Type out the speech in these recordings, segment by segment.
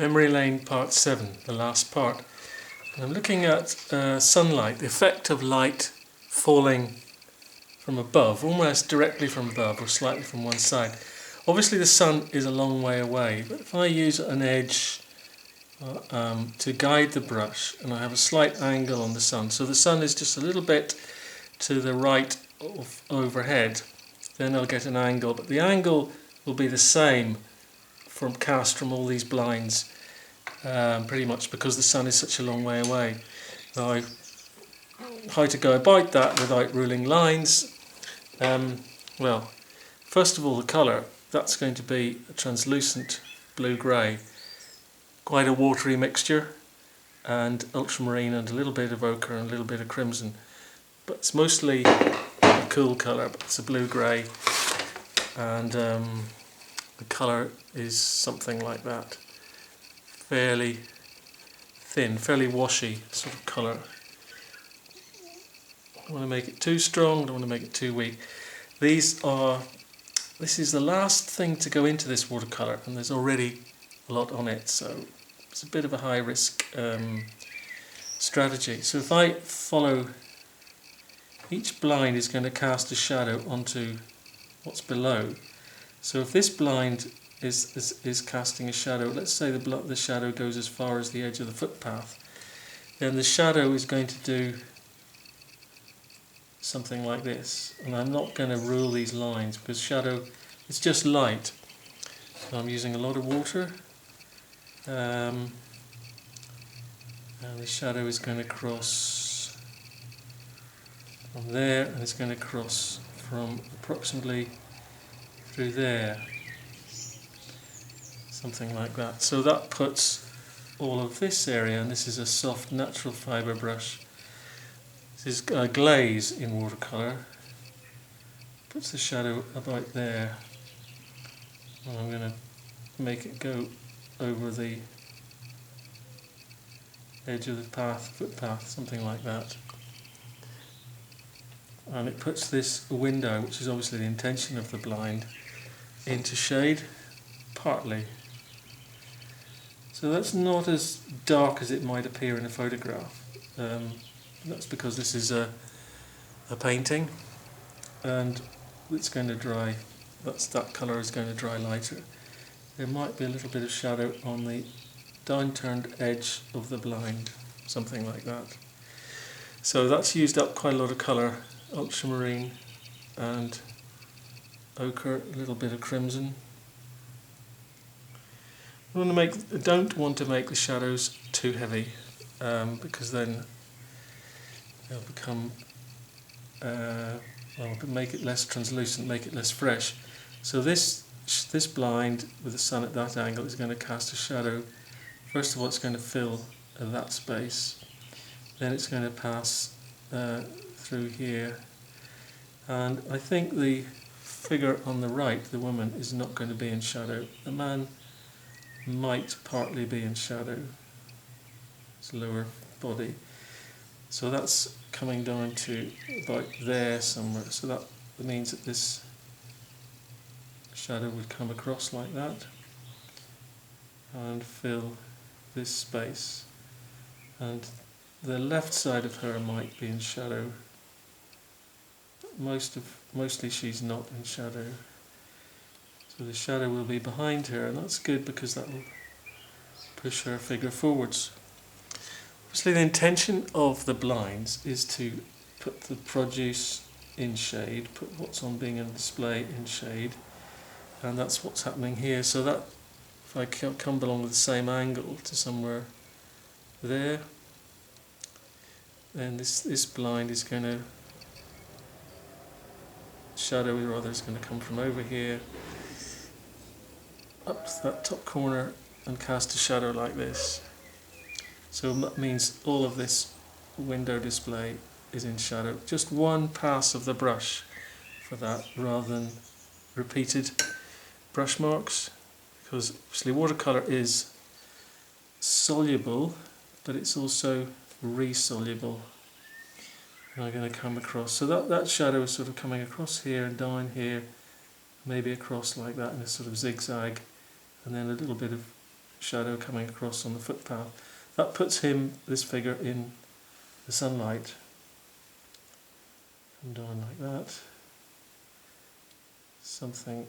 Memory Lane Part 7, the last part. And I'm looking at sunlight, the effect of light falling from above, almost directly from above or slightly from one side. Obviously the sun is a long way away, but if I use an edge to guide the brush and I have a slight angle on the sun, so the sun is just a little bit to the right of overhead, then I'll get an angle, but the angle will be the same cast from all these blinds, pretty much because the sun is such a long way away. Now, how to go about that without ruling lines? Well, first of all, the colour, that's going to be a translucent blue-grey, quite a watery mixture, and ultramarine and a little bit of ochre and a little bit of crimson, but it's mostly a cool colour, but it's a blue-grey, and the colour is something like that, fairly thin, fairly washy sort of colour. I don't want to make it too strong, I don't want to make it too weak. This is the last thing to go into this watercolour, and there's already a lot on it, so it's a bit of a high risk strategy. So if I follow, each blind is going to cast a shadow onto what's below. So if this blind is casting a shadow, let's say the shadow goes as far as the edge of the footpath, then the shadow is going to do something like this. And I'm not going to rule these lines because shadow, it's just light. So I'm using a lot of water, and the shadow is going to cross from there, and it's going to cross from approximately through there, something like that. So that puts all of this area, and this is a soft natural fibre brush. This is a glaze in watercolour, puts the shadow about there, and I'm going to make it go over the edge of the footpath, something like that. And it puts this window, which is obviously the intention of the blind, into shade, partly. So that's not as dark as it might appear in a photograph. That's because this is a painting, and it's going to dry, that colour is going to dry lighter. There might be a little bit of shadow on the downturned edge of the blind, something like that. So that's used up quite a lot of colour, ultramarine and ochre, a little bit of crimson. I don't want to make the shadows too heavy, because then they'll become, make it less translucent, make it less fresh. So this blind with the sun at that angle is going to cast a shadow. First of all, it's going to fill that space, then it's going to pass through here, and I think the figure on the right, the woman, is not going to be in shadow. The man might partly be in shadow, his lower body. So that's coming down to about there somewhere, so that means that this shadow would come across like that and fill this space, and the left side of her might be in shadow. Mostly she's not in shadow, so the shadow will be behind her, and that's good because that will push her figure forwards. Obviously the intention of the blinds is to put the produce in shade, put what's on being on display in shade, and that's what's happening here. So that if I come along with the same angle to somewhere there, then this blind is going to, shadow rather, is going to come from over here up to that top corner and cast a shadow like this. So that means all of this window display is in shadow. Just one pass of the brush for that, rather than repeated brush marks, because obviously watercolour is soluble, but it's also resoluble. And I'm going to come across, so that shadow is sort of coming across here and down here, maybe across like that in a sort of zigzag, and then a little bit of shadow coming across on the footpath. That puts him, this figure, in the sunlight. Come down like that. Something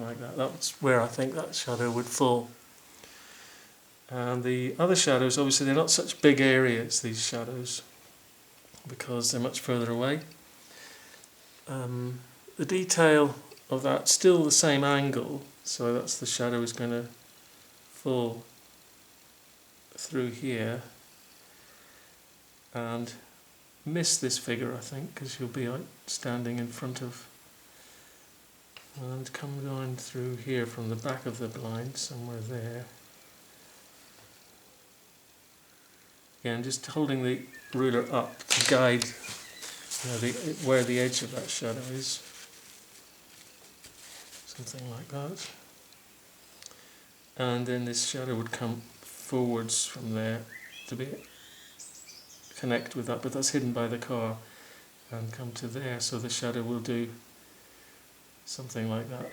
like that. That's where I think that shadow would fall. And the other shadows, obviously they're not such big areas, these shadows, because they're much further away. The detail of that, still the same angle, so that's the shadow is going to fall through here and miss this figure, I think, because you'll be standing in front of, and come down through here from the back of the blind, somewhere there. Again, just holding the ruler up to guide where the edge of that shadow is. Something like that. And then this shadow would come forwards from there to connect with that, but that's hidden by the car, and come to there, so the shadow will do something like that.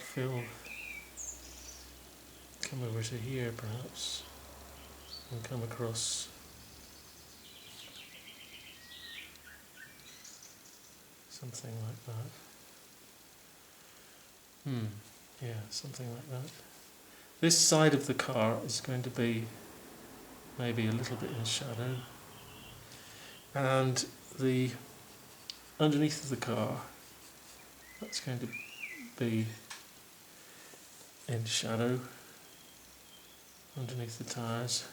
Come over to here perhaps, and come across. Something like that. Yeah, something like that. This side of the car is going to be maybe a little bit in shadow, and the underneath of the car, that's going to be in shadow underneath the tyres,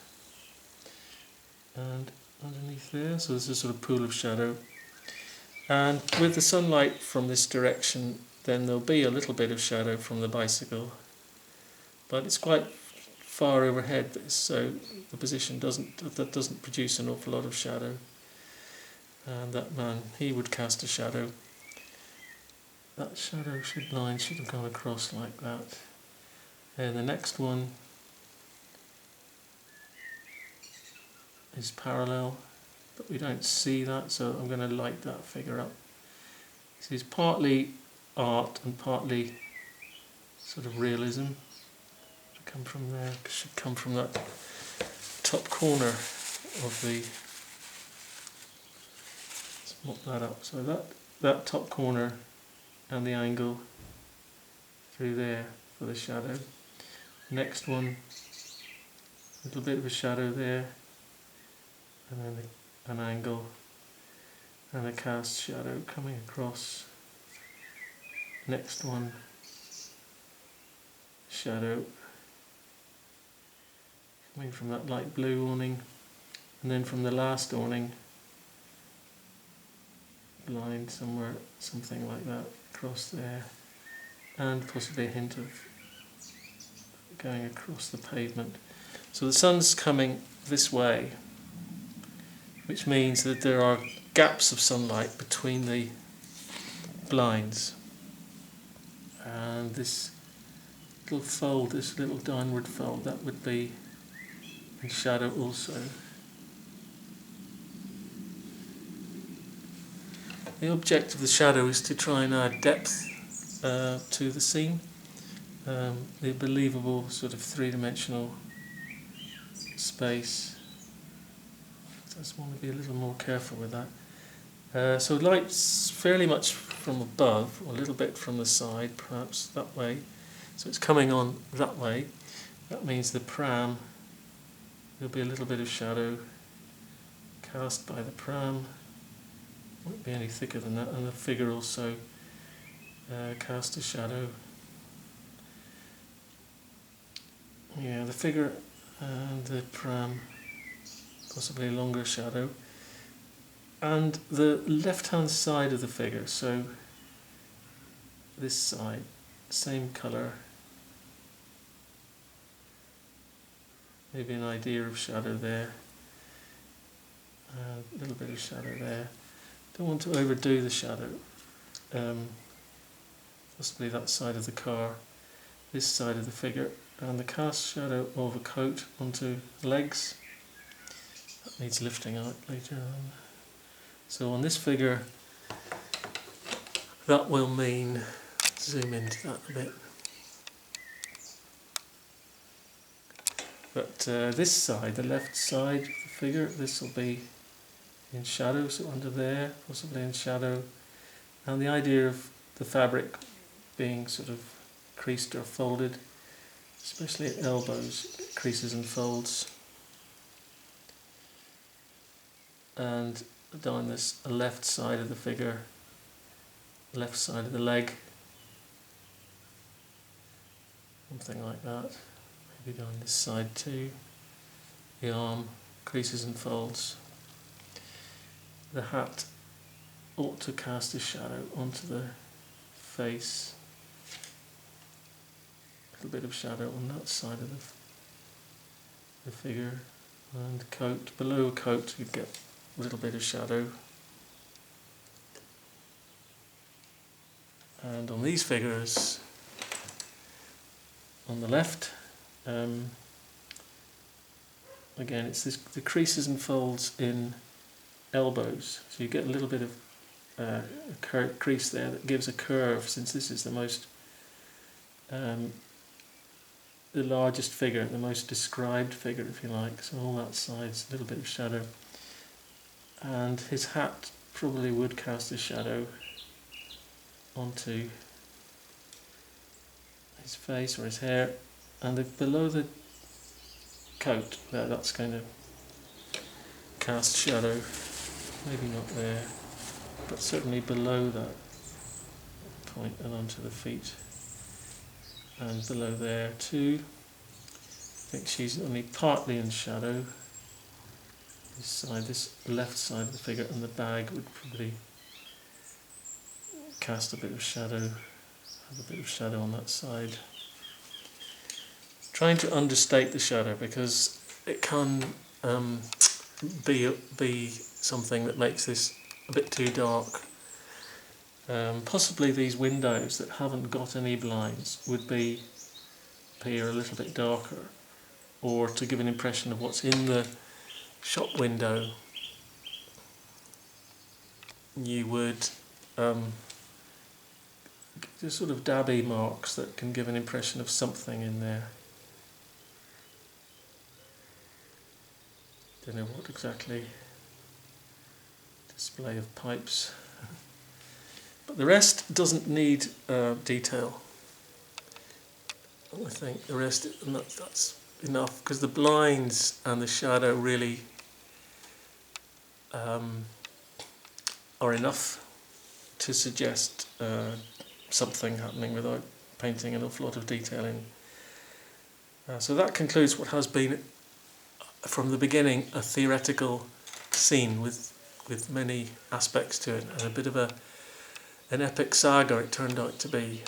and underneath there, so there's a sort of pool of shadow. And with the sunlight from this direction, then there'll be a little bit of shadow from the bicycle, but it's quite far overhead, so the position doesn't produce an awful lot of shadow. And that man, he would cast a shadow. That shadow line should have gone across like that. And the next one is parallel, but we don't see that, so I'm going to light that figure up. This is partly art and partly sort of realism. Come from there, should come from that top corner of the. Let's mop that up. So that top corner and the angle through there for the shadow. Next one, a little bit of a shadow there, and then an angle and a cast shadow coming across. Next one, shadow coming from that light blue awning, and then from the last awning, line somewhere, something like that, across there, and possibly a hint of going across the pavement. So the sun's coming this way, which means that there are gaps of sunlight between the blinds, and this little fold, this little downward fold, that would be in shadow also. The object of the shadow is to try and add depth to the scene, the believable sort of three-dimensional space. I just want to be a little more careful with that. So light's fairly much from above, or a little bit from the side, perhaps that way. So it's coming on that way. That means the pram, there'll be a little bit of shadow cast by the pram. Won't be any thicker than that, and the figure also cast a shadow. Yeah, the figure and the pram, possibly a longer shadow. And the left-hand side of the figure, so this side, same colour. Maybe an idea of shadow there. A little bit of shadow there. Don't want to overdo the shadow. Possibly that side of the car, this side of the figure, and the cast shadow of a coat onto legs. That needs lifting out later on. So on this figure, that will mean, zoom into that a bit. But this side, the left side of the figure, this will be in shadow, so under there, possibly in shadow. And the idea of the fabric being sort of creased or folded, especially at elbows, creases and folds. And down this left side of the figure, left side of the leg, something like that. Maybe down this side too. The arm, creases and folds. The hat ought to cast a shadow onto the face. A little bit of shadow on that side of the figure. And coat, below coat you get a little bit of shadow. And on these figures, on the left, again it's the creases and folds in elbows, so you get a little bit of a crease there that gives a curve, since this is the most the largest figure, the most described figure if you like, so all that side's a little bit of shadow. And his hat probably would cast a shadow onto his face or his hair, and below the coat there, that's going to cast shadow, maybe not there, but certainly below that point and onto the feet, and below there too. I think she's only partly in shadow. This left side of the figure, and the bag would probably cast a bit of shadow, have a bit of shadow on that side. Trying to understate the shadow, because it can be something that makes this a bit too dark. Possibly these windows that haven't got any blinds would appear a little bit darker, or to give an impression of what's in the shop window, you would just sort of dabby marks that can give an impression of something in there. Don't know what exactly. Display of pipes. But the rest doesn't need detail. I think the rest, that's enough, because the blinds and the shadow really are enough to suggest something happening without painting an awful lot of detail in. So that concludes what has been, from the beginning, a theoretical scene with many aspects to it, and a bit of an epic saga it turned out to be.